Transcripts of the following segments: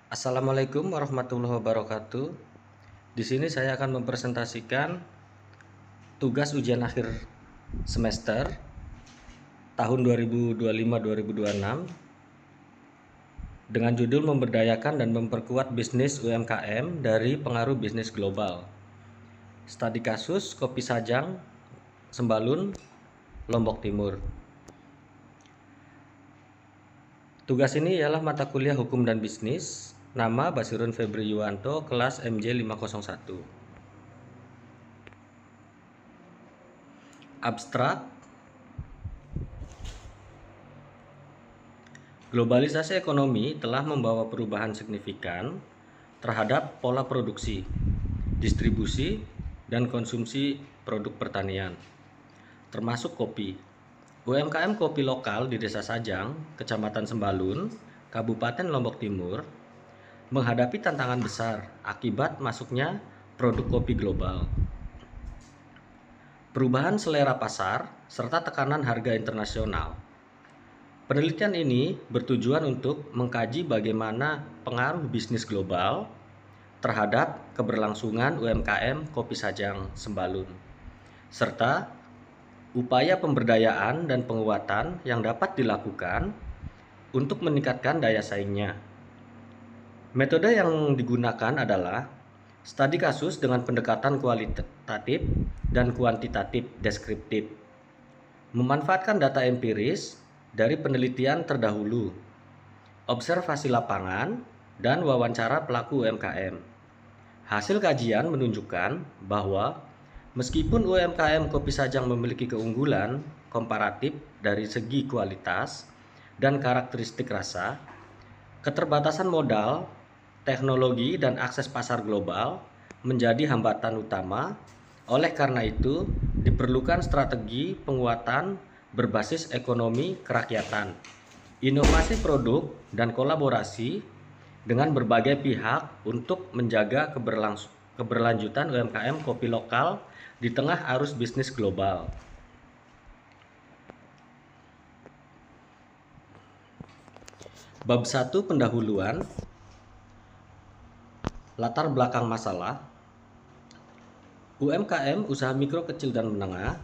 Assalamualaikum warahmatullahi wabarakatuh. Di sini saya akan mempresentasikan tugas ujian akhir semester tahun 2025-2026 dengan judul memberdayakan dan memperkuat bisnis UMKM dari pengaruh bisnis global. Studi kasus Kopi Sajang, Sembalun, Lombok Timur. Tugas ini ialah mata kuliah Hukum dan Bisnis. Nama Basirun Febri Yuwanto, kelas MJ 501. Abstrak. Globalisasi ekonomi telah membawa perubahan signifikan terhadap pola produksi, distribusi, dan konsumsi produk pertanian, termasuk kopi. UMKM kopi lokal di Desa Sajang, Kecamatan Sembalun, Kabupaten Lombok Timur, menghadapi tantangan besar akibat masuknya produk kopi global. Perubahan selera pasar serta tekanan harga internasional. Penelitian ini bertujuan untuk mengkaji bagaimana pengaruh bisnis global terhadap keberlangsungan UMKM Kopi Sajang Sembalun, serta upaya pemberdayaan dan penguatan yang dapat dilakukan untuk meningkatkan daya saingnya. Metode yang digunakan adalah studi kasus dengan pendekatan kualitatif dan kuantitatif deskriptif, memanfaatkan data empiris dari penelitian terdahulu, observasi lapangan, dan wawancara pelaku UMKM. Hasil kajian menunjukkan bahwa meskipun UMKM Kopi Sajang memiliki keunggulan komparatif dari segi kualitas dan karakteristik rasa, keterbatasan modal, teknologi, dan akses pasar global menjadi hambatan utama. Oleh karena itu, diperlukan strategi penguatan berbasis ekonomi kerakyatan, inovasi produk, dan kolaborasi dengan berbagai pihak untuk menjaga keberlanjutan UMKM kopi lokal di tengah arus bisnis global. Bab 1 pendahuluan. Latar belakang masalah. UMKM, usaha mikro, kecil, dan menengah,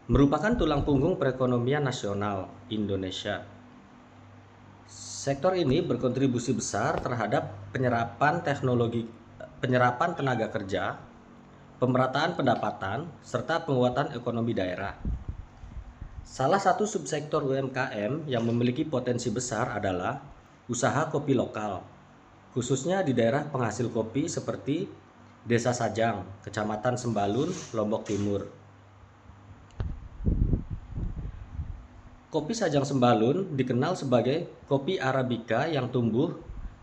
merupakan tulang punggung perekonomian nasional Indonesia. Sektor ini berkontribusi besar terhadap penyerapan tenaga kerja, pemerataan pendapatan, serta penguatan ekonomi daerah. Salah satu subsektor UMKM yang memiliki potensi besar adalah usaha kopi lokal, khususnya di daerah penghasil kopi seperti Desa Sajang, Kecamatan Sembalun, Lombok Timur. Kopi Sajang Sembalun dikenal sebagai kopi Arabica yang tumbuh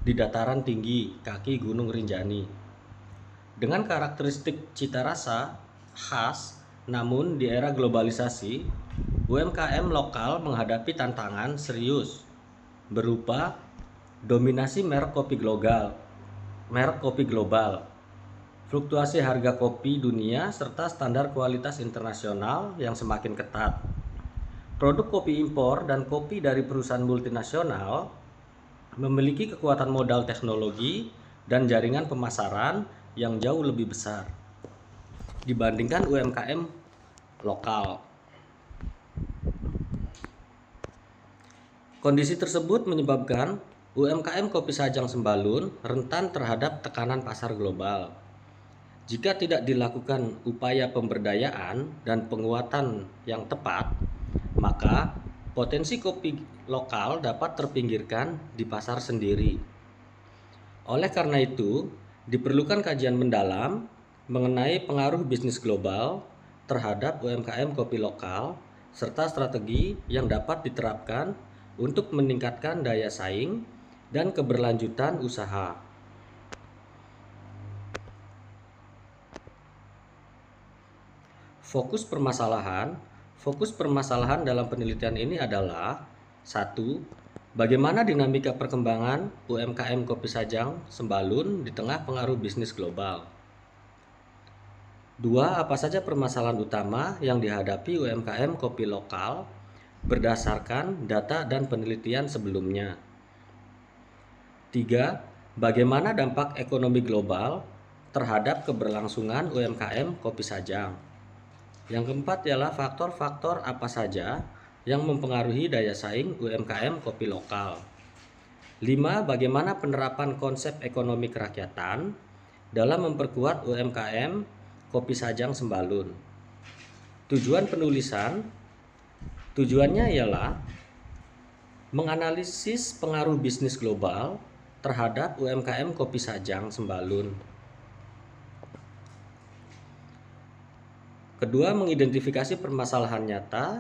di dataran tinggi kaki Gunung Rinjani. Dengan karakteristik cita rasa khas, namun di era globalisasi, UMKM lokal menghadapi tantangan serius berupa dominasi merek kopi global, fluktuasi harga kopi dunia, serta standar kualitas internasional yang semakin ketat. Produk kopi impor dan kopi dari perusahaan multinasional memiliki kekuatan modal teknologi dan jaringan pemasaran yang jauh lebih besar dibandingkan UMKM lokal. Kondisi tersebut menyebabkan UMKM Kopi Sajang Sembalun rentan terhadap tekanan pasar global. Jika tidak dilakukan upaya pemberdayaan dan penguatan yang tepat, maka potensi kopi lokal dapat terpinggirkan di pasar sendiri. Oleh karena itu, diperlukan kajian mendalam mengenai pengaruh bisnis global terhadap UMKM kopi lokal, serta strategi yang dapat diterapkan untuk meningkatkan daya saing dan keberlanjutan usaha. Fokus permasalahan dalam penelitian ini adalah: 1. Bagaimana dinamika perkembangan UMKM Kopi Sajang Sembalun di tengah pengaruh bisnis global? 2. Apa saja permasalahan utama yang dihadapi UMKM kopi lokal berdasarkan data dan penelitian sebelumnya? 3. Bagaimana dampak ekonomi global terhadap keberlangsungan UMKM kopi Sajang? Yang keempat ialah faktor-faktor apa saja yang mempengaruhi daya saing UMKM kopi lokal. 5. Bagaimana penerapan konsep ekonomi kerakyatan dalam memperkuat UMKM kopi Sajang Sembalun. Tujuannya ialah menganalisis pengaruh bisnis global terhadap UMKM kopi Sajang Sembalun. Kedua, mengidentifikasi permasalahan nyata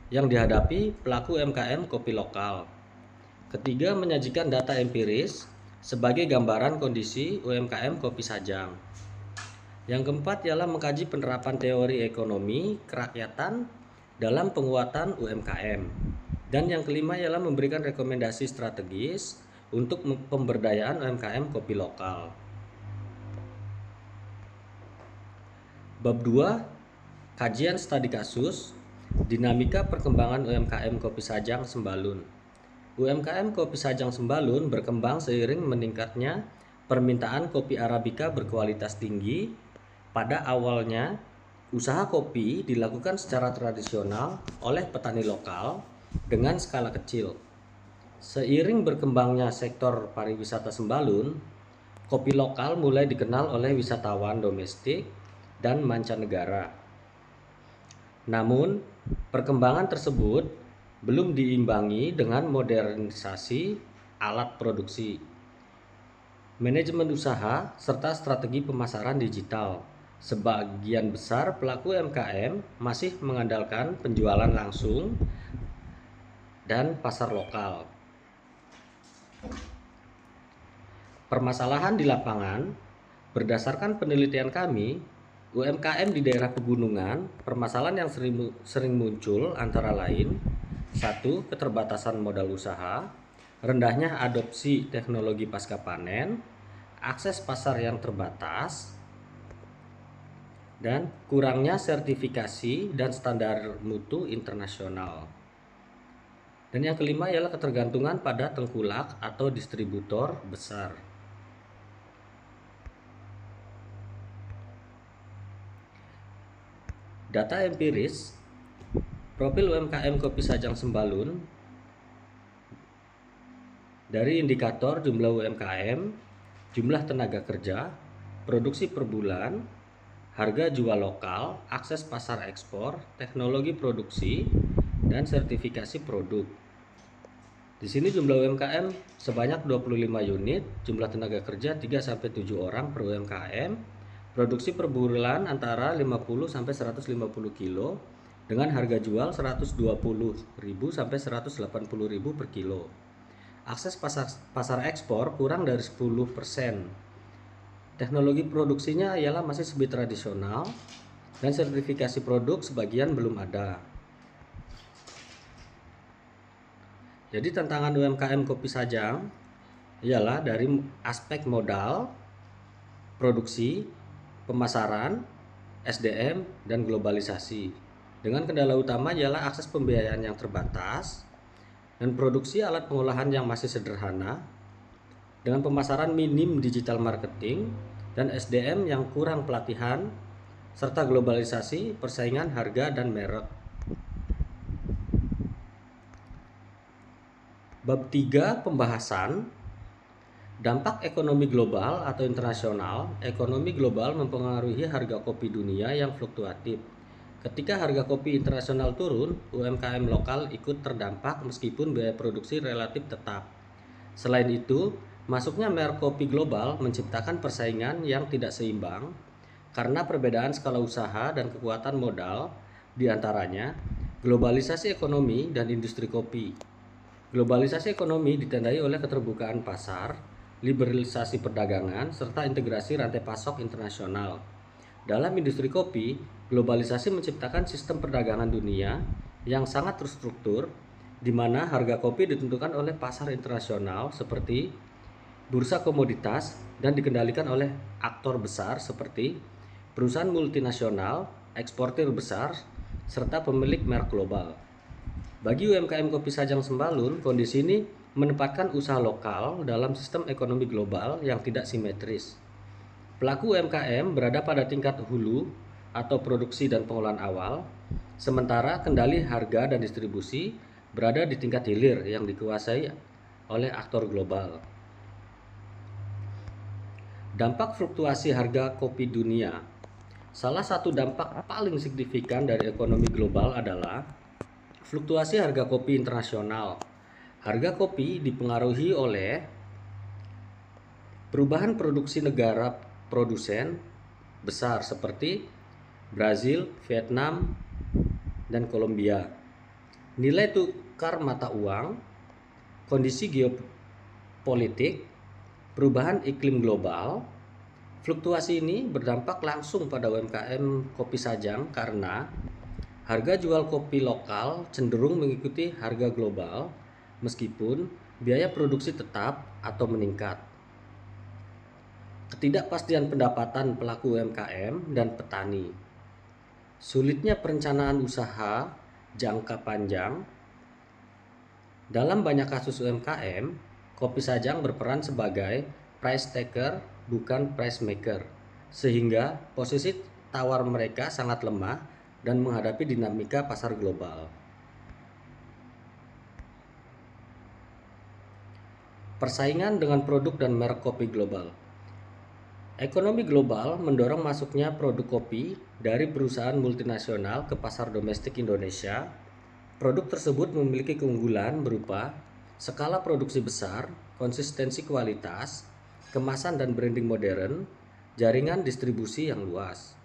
yang dihadapi pelaku UMKM kopi lokal. Ketiga, menyajikan data empiris sebagai gambaran kondisi UMKM kopi Sajang. Yang keempat ialah mengkaji penerapan teori ekonomi kerakyatan dalam penguatan UMKM. Dan yang kelima ialah memberikan rekomendasi strategis untuk pemberdayaan UMKM kopi lokal. Bab 2, kajian studi kasus, dinamika perkembangan UMKM kopi Sajang Sembalun. UMKM kopi Sajang Sembalun berkembang seiring meningkatnya permintaan kopi Arabica berkualitas tinggi. Pada awalnya, usaha kopi dilakukan secara tradisional oleh petani lokal dengan skala kecil. Seiring berkembangnya sektor pariwisata Sembalun, kopi lokal mulai dikenal oleh wisatawan domestik dan mancanegara. Namun, perkembangan tersebut belum diimbangi dengan modernisasi alat produksi, manajemen usaha, serta strategi pemasaran digital. Sebagian besar pelaku UMKM masih mengandalkan penjualan langsung dan pasar lokal. Permasalahan di lapangan, berdasarkan penelitian kami, UMKM di daerah pegunungan, permasalahan yang sering muncul antara lain: 1. Keterbatasan modal usaha, rendahnya adopsi teknologi pasca panen, akses pasar yang terbatas, dan kurangnya sertifikasi dan standar mutu internasional. Dan yang kelima ialah ketergantungan pada tengkulak atau distributor besar. Data empiris profil UMKM kopi Sajang Sembalun dari indikator jumlah UMKM, jumlah tenaga kerja, produksi per bulan, harga jual lokal, akses pasar ekspor, teknologi produksi, dan sertifikasi produk. Di sini jumlah UMKM sebanyak 25 unit, jumlah tenaga kerja 3-7 orang per UMKM, produksi per bulan antara 50 sampai 150 kilo dengan harga jual 120.000 sampai 180.000 per kilo. Akses pasar ekspor kurang dari 10%. Teknologi produksinya ialah masih seperti tradisional dan sertifikasi produk sebagian belum ada. Jadi tantangan UMKM kopi Sajang ialah dari aspek modal, produksi, pemasaran, SDM, dan globalisasi. Dengan kendala utama ialah akses pembiayaan yang terbatas dan produksi alat pengolahan yang masih sederhana, dengan pemasaran minim digital marketing dan SDM yang kurang pelatihan, serta globalisasi, persaingan harga dan merek. Bab 3, pembahasan dampak ekonomi global atau internasional. Ekonomi global mempengaruhi harga kopi dunia yang fluktuatif. Ketika harga kopi internasional turun, UMKM lokal ikut terdampak meskipun biaya produksi relatif tetap. Selain itu, masuknya merek kopi global menciptakan persaingan yang tidak seimbang karena perbedaan skala usaha dan kekuatan modal, diantaranya globalisasi ekonomi dan industri kopi. Globalisasi ekonomi ditandai oleh keterbukaan pasar, liberalisasi perdagangan, serta integrasi rantai pasok internasional. Dalam industri kopi, globalisasi menciptakan sistem perdagangan dunia yang sangat terstruktur, di mana harga kopi ditentukan oleh pasar internasional seperti bursa komoditas dan dikendalikan oleh aktor besar seperti perusahaan multinasional, eksportir besar, serta pemilik merek global. Bagi UMKM kopi Sajang Sembalun, kondisi ini menempatkan usaha lokal dalam sistem ekonomi global yang tidak simetris. Pelaku UMKM berada pada tingkat hulu atau produksi dan pengolahan awal, sementara kendali harga dan distribusi berada di tingkat hilir yang dikuasai oleh aktor global. Dampak fluktuasi harga kopi dunia. Salah satu dampak paling signifikan dari ekonomi global adalah fluktuasi harga kopi internasional. Harga kopi dipengaruhi oleh perubahan produksi negara produsen besar seperti Brazil, Vietnam, dan Kolombia. Nilai tukar mata uang, kondisi geopolitik, perubahan iklim global. Fluktuasi ini berdampak langsung pada UMKM kopi Sajang karena harga jual kopi lokal cenderung mengikuti harga global meskipun biaya produksi tetap atau meningkat. Ketidakpastian pendapatan pelaku UMKM dan petani. Sulitnya perencanaan usaha jangka panjang. Dalam banyak kasus UMKM, kopi Sajang berperan sebagai price taker bukan price maker, sehingga posisi tawar mereka sangat lemah dan menghadapi dinamika pasar global. Persaingan dengan produk dan merek kopi global. Ekonomi global mendorong masuknya produk kopi dari perusahaan multinasional ke pasar domestik Indonesia. Produk tersebut memiliki keunggulan berupa skala produksi besar, konsistensi kualitas, kemasan dan branding modern, jaringan distribusi yang luas.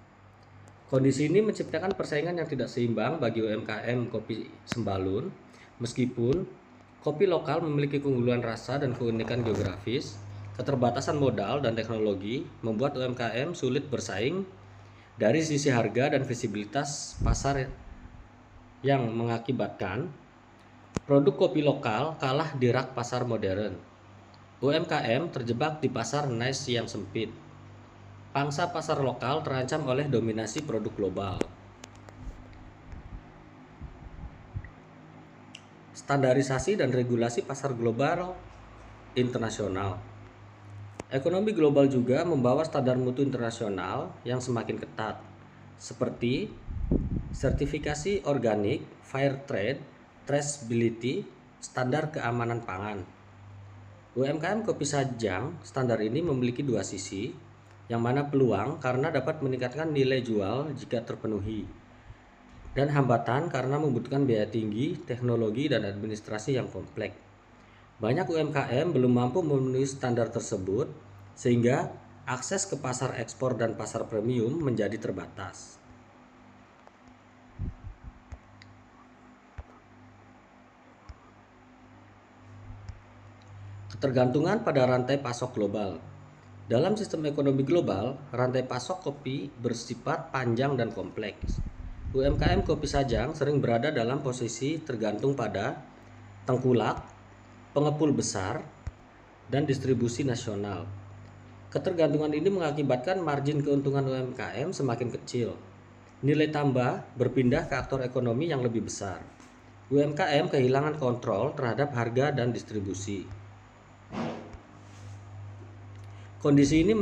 Kondisi ini menciptakan persaingan yang tidak seimbang bagi UMKM kopi Sembalun, meskipun kopi lokal memiliki keunggulan rasa dan keunikan geografis. Keterbatasan modal dan teknologi membuat UMKM sulit bersaing dari sisi harga dan visibilitas pasar yang mengakibatkan produk kopi lokal kalah di rak pasar modern. UMKM terjebak di pasar niche yang sempit. Pangsa pasar lokal terancam oleh dominasi produk global. Standarisasi dan regulasi pasar global internasional. Ekonomi global juga membawa standar mutu internasional yang semakin ketat, seperti sertifikasi organik, fair trade, traceability, standar keamanan pangan. UMKM kopi Sajang standar ini memiliki dua sisi, yang mana peluang karena dapat meningkatkan nilai jual jika terpenuhi, dan hambatan karena membutuhkan biaya tinggi, teknologi, dan administrasi yang kompleks. Banyak UMKM belum mampu memenuhi standar tersebut, sehingga akses ke pasar ekspor dan pasar premium menjadi terbatas. Ketergantungan pada rantai pasok global. Dalam sistem ekonomi global, rantai pasok kopi bersifat panjang dan kompleks. UMKM kopi Sajang sering berada dalam posisi tergantung pada tengkulak, pengepul besar, dan distribusi nasional. Ketergantungan ini mengakibatkan margin keuntungan UMKM semakin kecil. Nilai tambah berpindah ke aktor ekonomi yang lebih besar. UMKM kehilangan kontrol terhadap harga dan distribusi. Kondisi ini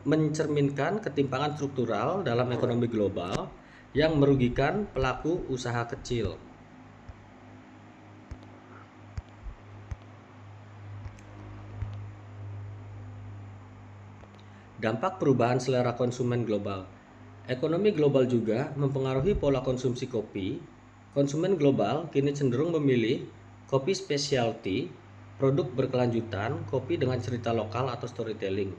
mencerminkan ketimpangan struktural dalam ekonomi global yang merugikan pelaku usaha kecil. Dampak perubahan selera konsumen global. Ekonomi global juga mempengaruhi pola konsumsi kopi. Konsumen global kini cenderung memilih kopi specialty, produk berkelanjutan, kopi dengan cerita lokal atau storytelling.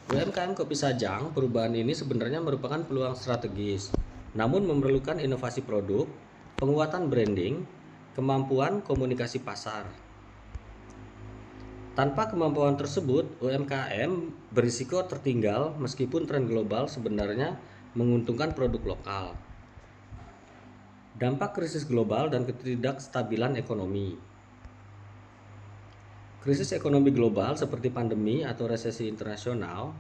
UMKM kopi Sajang, perubahan ini sebenarnya merupakan peluang strategis, namun memerlukan inovasi produk, penguatan branding, kemampuan komunikasi pasar. Tanpa kemampuan tersebut, UMKM berisiko tertinggal meskipun tren global sebenarnya menguntungkan produk lokal. Dampak krisis global dan ketidakstabilan ekonomi. Krisis ekonomi global seperti pandemi atau resesi internasional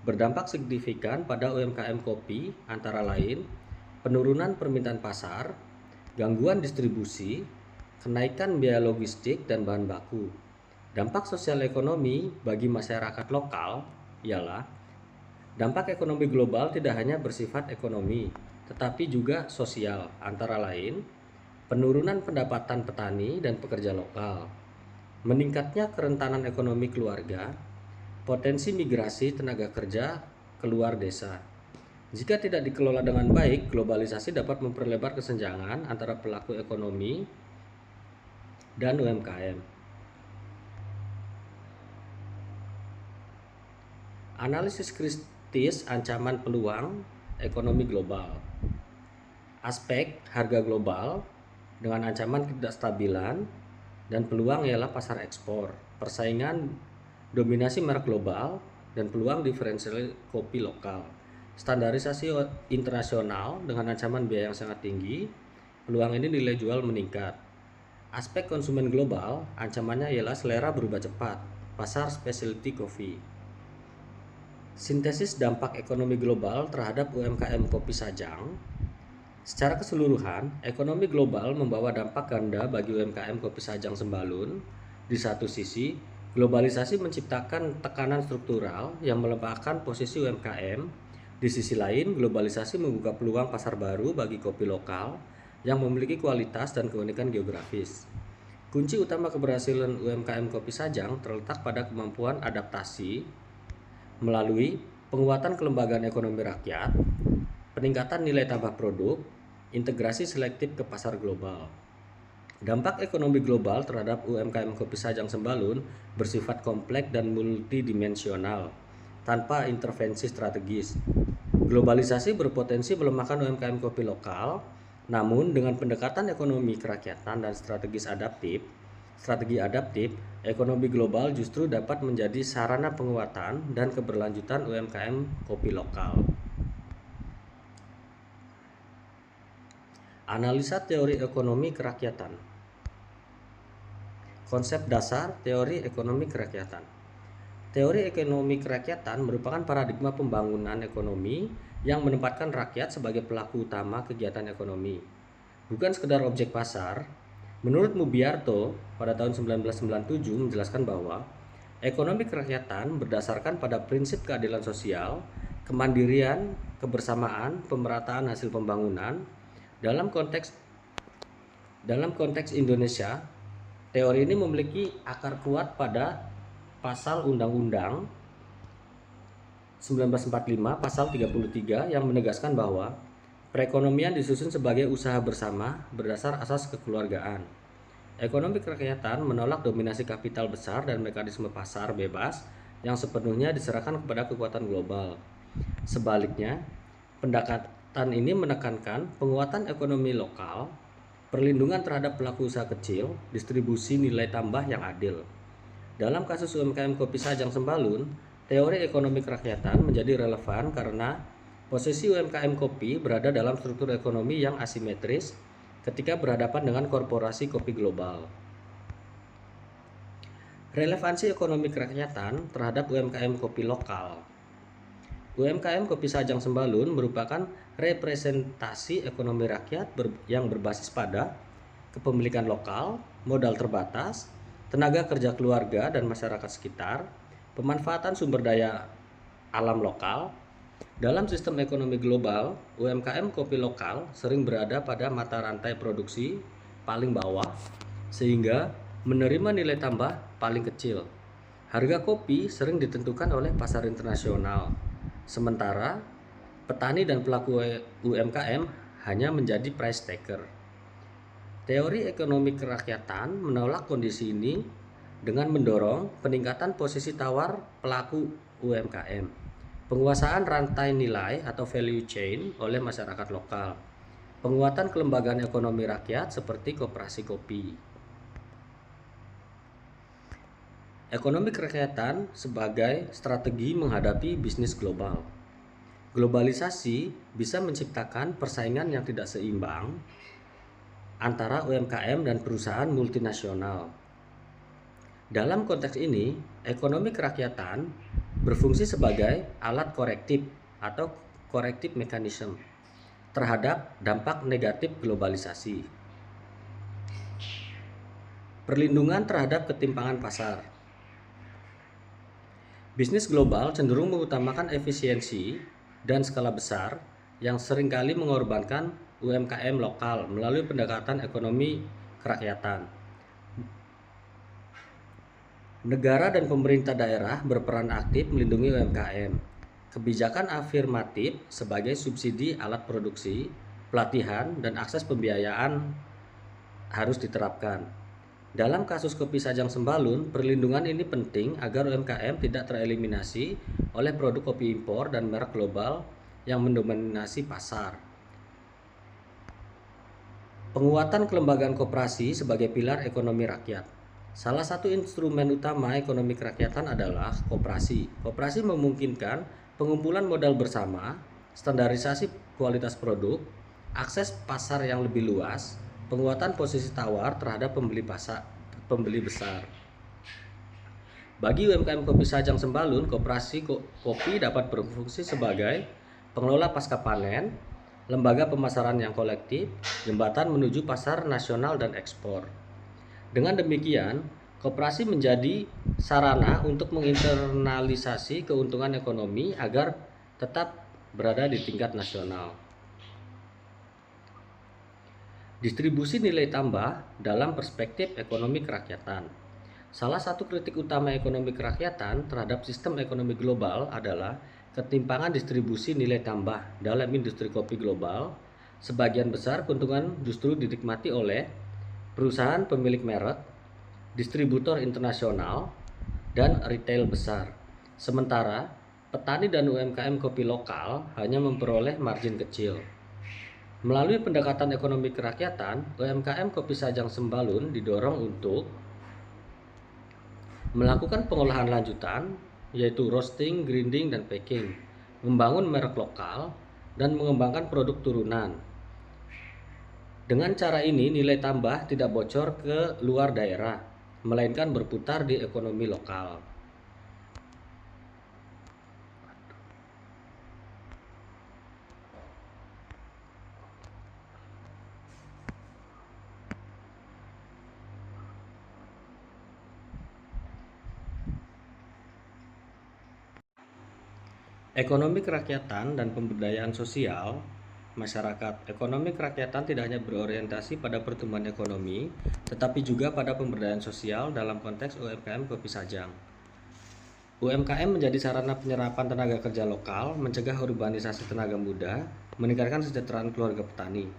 berdampak signifikan pada UMKM kopi, antara lain penurunan permintaan pasar, gangguan distribusi, kenaikan biaya logistik dan bahan baku. Dampak sosial ekonomi bagi masyarakat lokal ialah dampak ekonomi global tidak hanya bersifat ekonomi, tetapi juga sosial, antara lain penurunan pendapatan petani dan pekerja lokal, meningkatnya kerentanan ekonomi keluarga, potensi migrasi tenaga kerja keluar desa. Jika tidak dikelola dengan baik, globalisasi dapat memperlebar kesenjangan antara pelaku ekonomi dan UMKM. Analisis kritis ancaman peluang ekonomi global. Aspek harga global dengan ancaman ketidakstabilan dan peluang ialah pasar ekspor, persaingan dominasi merek global, dan peluang diferensial kopi lokal. Standarisasi internasional dengan ancaman biaya yang sangat tinggi, peluang ini nilai jual meningkat. Aspek konsumen global, ancamannya ialah selera berubah cepat, pasar specialty coffee. Sintesis dampak ekonomi global terhadap UMKM kopi Sajang. Secara keseluruhan, ekonomi global membawa dampak ganda bagi UMKM kopi Sajang Sembalun. Di satu sisi, globalisasi menciptakan tekanan struktural yang melemahkan posisi UMKM. Di sisi lain, globalisasi membuka peluang pasar baru bagi kopi lokal yang memiliki kualitas dan keunikan geografis. Kunci utama keberhasilan UMKM kopi Sajang terletak pada kemampuan adaptasi melalui penguatan kelembagaan ekonomi rakyat, peningkatan nilai tambah produk, integrasi selektif ke pasar global. Dampak ekonomi global terhadap UMKM kopi Sajang Sembalun bersifat kompleks dan multidimensional, tanpa intervensi strategis. Globalisasi berpotensi melemahkan UMKM kopi lokal, namun dengan pendekatan ekonomi kerakyatan dan strategi adaptif, ekonomi global justru dapat menjadi sarana penguatan dan keberlanjutan UMKM kopi lokal. Analisa teori ekonomi kerakyatan. Konsep dasar teori ekonomi kerakyatan. Teori ekonomi kerakyatan merupakan paradigma pembangunan ekonomi yang menempatkan rakyat sebagai pelaku utama kegiatan ekonomi, bukan sekedar objek pasar. Menurut Mubiarto pada tahun 1997 menjelaskan bahwa ekonomi kerakyatan berdasarkan pada prinsip keadilan sosial, kemandirian, kebersamaan, pemerataan hasil pembangunan. Dalam konteks Indonesia, teori ini memiliki akar kuat pada Pasal Undang-Undang 1945 Pasal 33 yang menegaskan bahwa perekonomian disusun sebagai usaha bersama berdasar asas kekeluargaan. Ekonomi kerakyatan menolak dominasi kapital besar dan mekanisme pasar bebas yang sepenuhnya diserahkan kepada kekuatan global. Sebaliknya, pendekatan ini menekankan penguatan ekonomi lokal, perlindungan terhadap pelaku usaha kecil, distribusi nilai tambah yang adil. Dalam kasus UMKM kopi Sajang Sembalun, teori ekonomi kerakyatan menjadi relevan karena posisi UMKM kopi berada dalam struktur ekonomi yang asimetris ketika berhadapan dengan korporasi kopi global. Relevansi ekonomi kerakyatan terhadap UMKM kopi lokal. UMKM kopi Sajang Sembalun merupakan representasi ekonomi rakyat yang berbasis pada kepemilikan lokal, modal terbatas, tenaga kerja keluarga dan masyarakat sekitar, pemanfaatan sumber daya alam lokal. Dalam sistem ekonomi global, UMKM kopi lokal sering berada pada mata rantai produksi paling bawah sehingga menerima nilai tambah paling kecil. Harga kopi sering ditentukan oleh pasar internasional, sementara petani dan pelaku UMKM hanya menjadi price taker. Teori ekonomi kerakyatan menolak kondisi ini dengan mendorong peningkatan posisi tawar pelaku UMKM, penguasaan rantai nilai atau value chain oleh masyarakat lokal, penguatan kelembagaan ekonomi rakyat seperti koperasi kopi. Ekonomi kerakyatan sebagai strategi menghadapi bisnis global. Globalisasi bisa menciptakan persaingan yang tidak seimbang antara UMKM dan perusahaan multinasional. Dalam konteks ini, ekonomi kerakyatan berfungsi sebagai alat korektif atau corrective mechanism terhadap dampak negatif globalisasi. Perlindungan terhadap ketimpangan pasar. Bisnis global cenderung mengutamakan efisiensi dan skala besar yang seringkali mengorbankan UMKM lokal melalui pendekatan ekonomi kerakyatan. Negara dan pemerintah daerah berperan aktif melindungi UMKM. Kebijakan afirmatif sebagai subsidi alat produksi, pelatihan, dan akses pembiayaan harus diterapkan. Dalam kasus kopi Sajang Sembalun, perlindungan ini penting agar UMKM tidak tereliminasi oleh produk kopi impor dan merek global yang mendominasi pasar. Penguatan kelembagaan koperasi sebagai pilar ekonomi rakyat. Salah satu instrumen utama ekonomi kerakyatan adalah koperasi. Koperasi memungkinkan pengumpulan modal bersama, standarisasi kualitas produk, akses pasar yang lebih luas, penguatan posisi tawar terhadap pembeli besar. Bagi UMKM Kopi Sajang Sembalun, koperasi kopi dapat berfungsi sebagai pengelola pasca panen, lembaga pemasaran yang kolektif, jembatan menuju pasar nasional dan ekspor. Dengan demikian, koperasi menjadi sarana untuk menginternalisasi keuntungan ekonomi agar tetap berada di tingkat nasional. Distribusi nilai tambah dalam perspektif ekonomi kerakyatan. Salah satu kritik utama ekonomi kerakyatan terhadap sistem ekonomi global adalah ketimpangan distribusi nilai tambah dalam industri kopi global. Sebagian besar keuntungan justru dinikmati oleh perusahaan pemilik merek, distributor internasional, dan retail besar. Sementara petani dan UMKM kopi lokal hanya memperoleh margin kecil. Melalui pendekatan ekonomi kerakyatan, UMKM Kopi Sajang Sembalun didorong untuk melakukan pengolahan lanjutan, yaitu roasting, grinding, dan packing, membangun merek lokal, dan mengembangkan produk turunan. Dengan cara ini, nilai tambah tidak bocor ke luar daerah, melainkan berputar di ekonomi lokal. Ekonomi kerakyatan dan pemberdayaan sosial masyarakat. Ekonomi kerakyatan tidak hanya berorientasi pada pertumbuhan ekonomi, tetapi juga pada pemberdayaan sosial dalam konteks UMKM Kopi Sajang. UMKM menjadi sarana penyerapan tenaga kerja lokal, mencegah urbanisasi tenaga muda, meningkatkan kesejahteraan keluarga petani.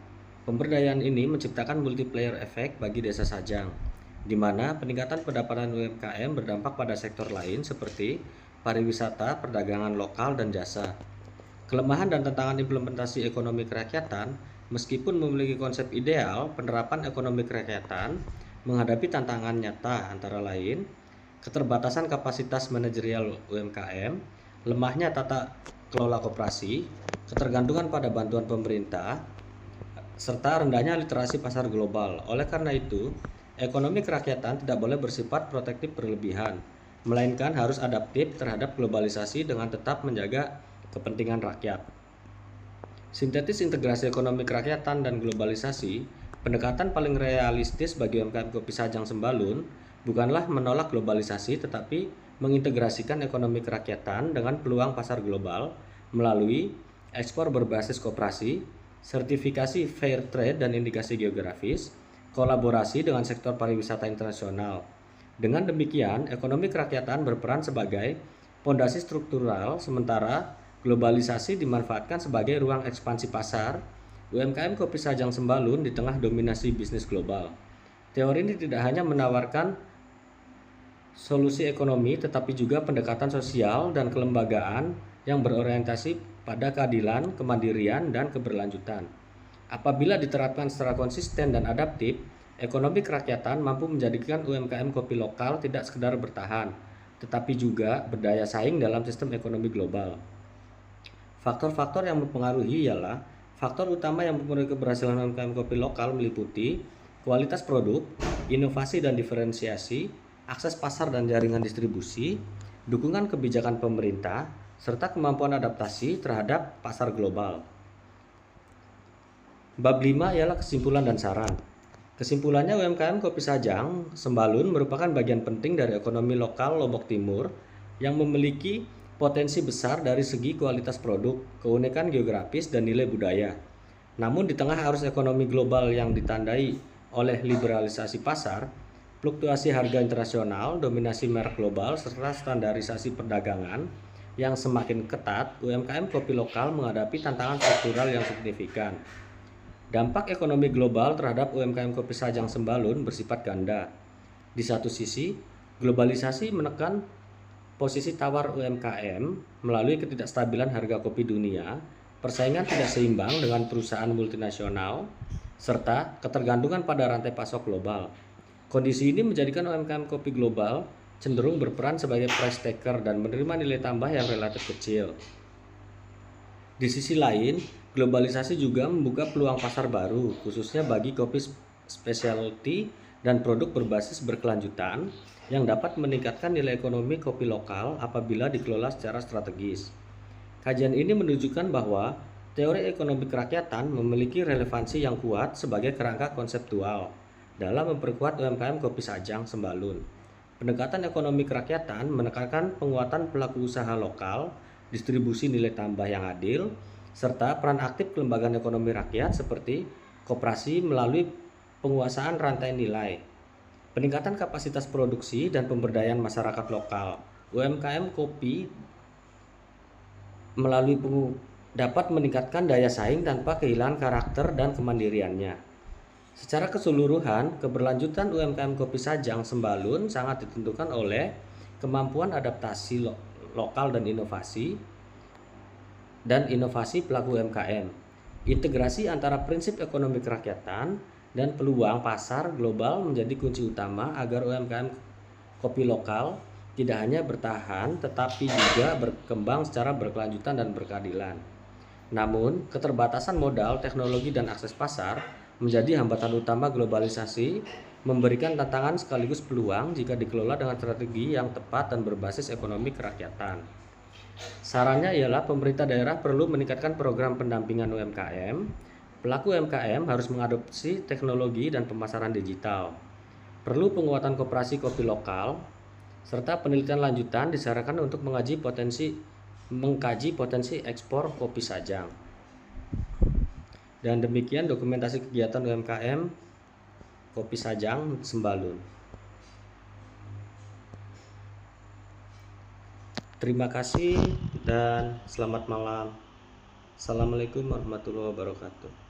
Pemberdayaan ini menciptakan multiplier efek bagi desa Sajang, di mana peningkatan pendapatan UMKM berdampak pada sektor lain seperti pariwisata, perdagangan lokal, dan jasa. Kelemahan dan tantangan implementasi ekonomi kerakyatan, meskipun memiliki konsep ideal, penerapan ekonomi kerakyatan menghadapi tantangan nyata antara lain keterbatasan kapasitas manajerial UMKM, lemahnya tata kelola koperasi, ketergantungan pada bantuan pemerintah, serta rendahnya literasi pasar global. Oleh karena itu, ekonomi kerakyatan tidak boleh bersifat protektif berlebihan, melainkan harus adaptif terhadap globalisasi dengan tetap menjaga kepentingan rakyat. Sintetis integrasi ekonomi kerakyatan dan globalisasi, pendekatan paling realistis bagi UMKM Kopi Sajang Sembalun bukanlah menolak globalisasi, tetapi mengintegrasikan ekonomi kerakyatan dengan peluang pasar global melalui ekspor berbasis koperasi, sertifikasi fair trade dan indikasi geografis, kolaborasi dengan sektor pariwisata internasional. Dengan demikian, ekonomi kerakyatan berperan sebagai fondasi struktural, sementara globalisasi dimanfaatkan sebagai ruang ekspansi pasar UMKM Kopi Sajang Sembalun di tengah dominasi bisnis global. Teori ini tidak hanya menawarkan solusi ekonomi, tetapi juga pendekatan sosial dan kelembagaan yang berorientasi pada keadilan, kemandirian, dan keberlanjutan. Apabila diterapkan secara konsisten dan adaptif, ekonomi kerakyatan mampu menjadikan UMKM kopi lokal tidak sekedar bertahan, tetapi juga berdaya saing dalam sistem ekonomi global. Faktor-faktor yang mempengaruhi ialah faktor utama yang mempengaruhi keberhasilan UMKM kopi lokal meliputi kualitas produk, inovasi dan diferensiasi, akses pasar dan jaringan distribusi, dukungan kebijakan pemerintah, serta kemampuan adaptasi terhadap pasar global. Bab 5 ialah kesimpulan dan saran. Kesimpulannya, UMKM Kopi Sajang Sembalun merupakan bagian penting dari ekonomi lokal Lombok Timur yang memiliki potensi besar dari segi kualitas produk, keunikan geografis, dan nilai budaya. Namun di tengah arus ekonomi global yang ditandai oleh liberalisasi pasar, fluktuasi harga internasional, dominasi merek global, serta standarisasi perdagangan yang semakin ketat, UMKM kopi lokal menghadapi tantangan struktural yang signifikan. Dampak ekonomi global terhadap UMKM kopi Sajang Sembalun bersifat ganda. Di satu sisi, globalisasi menekan posisi tawar UMKM melalui ketidakstabilan harga kopi dunia, persaingan tidak seimbang dengan perusahaan multinasional, serta ketergantungan pada rantai pasok global. Kondisi ini menjadikan UMKM kopi global cenderung berperan sebagai price taker dan menerima nilai tambah yang relatif kecil. Di sisi lain, globalisasi juga membuka peluang pasar baru, khususnya bagi kopi specialty dan produk berbasis berkelanjutan yang dapat meningkatkan nilai ekonomi kopi lokal apabila dikelola secara strategis. Kajian ini menunjukkan bahwa teori ekonomi kerakyatan memiliki relevansi yang kuat sebagai kerangka konseptual dalam memperkuat UMKM kopi Sajang Sembalun. Pendekatan ekonomi kerakyatan menekankan penguatan pelaku usaha lokal, distribusi nilai tambah yang adil, serta peran aktif kelembagaan ekonomi rakyat seperti koperasi melalui penguasaan rantai nilai, peningkatan kapasitas produksi, dan pemberdayaan masyarakat lokal. UMKM kopi melalui dapat meningkatkan daya saing tanpa kehilangan karakter dan kemandiriannya. Secara keseluruhan, keberlanjutan UMKM kopi Sajang Sembalun sangat ditentukan oleh kemampuan adaptasi lokal dan inovasi pelaku UMKM, integrasi antara prinsip ekonomi kerakyatan dan peluang pasar global menjadi kunci utama agar UMKM kopi lokal tidak hanya bertahan tetapi juga berkembang secara berkelanjutan dan berkeadilan. Namun, keterbatasan modal, teknologi, dan akses pasar menjadi hambatan utama globalisasi, memberikan tantangan sekaligus peluang jika dikelola dengan strategi yang tepat dan berbasis ekonomi kerakyatan. Sarannya ialah pemerintah daerah perlu meningkatkan program pendampingan UMKM. Pelaku UMKM harus mengadopsi teknologi dan pemasaran digital. Perlu penguatan koperasi kopi lokal, serta penelitian lanjutan disarankan untuk mengkaji potensi ekspor kopi Sajang. Dan demikian dokumentasi kegiatan UMKM kopi Sajang Sembalun. Terima kasih dan selamat malam. Assalamualaikum warahmatullahi wabarakatuh.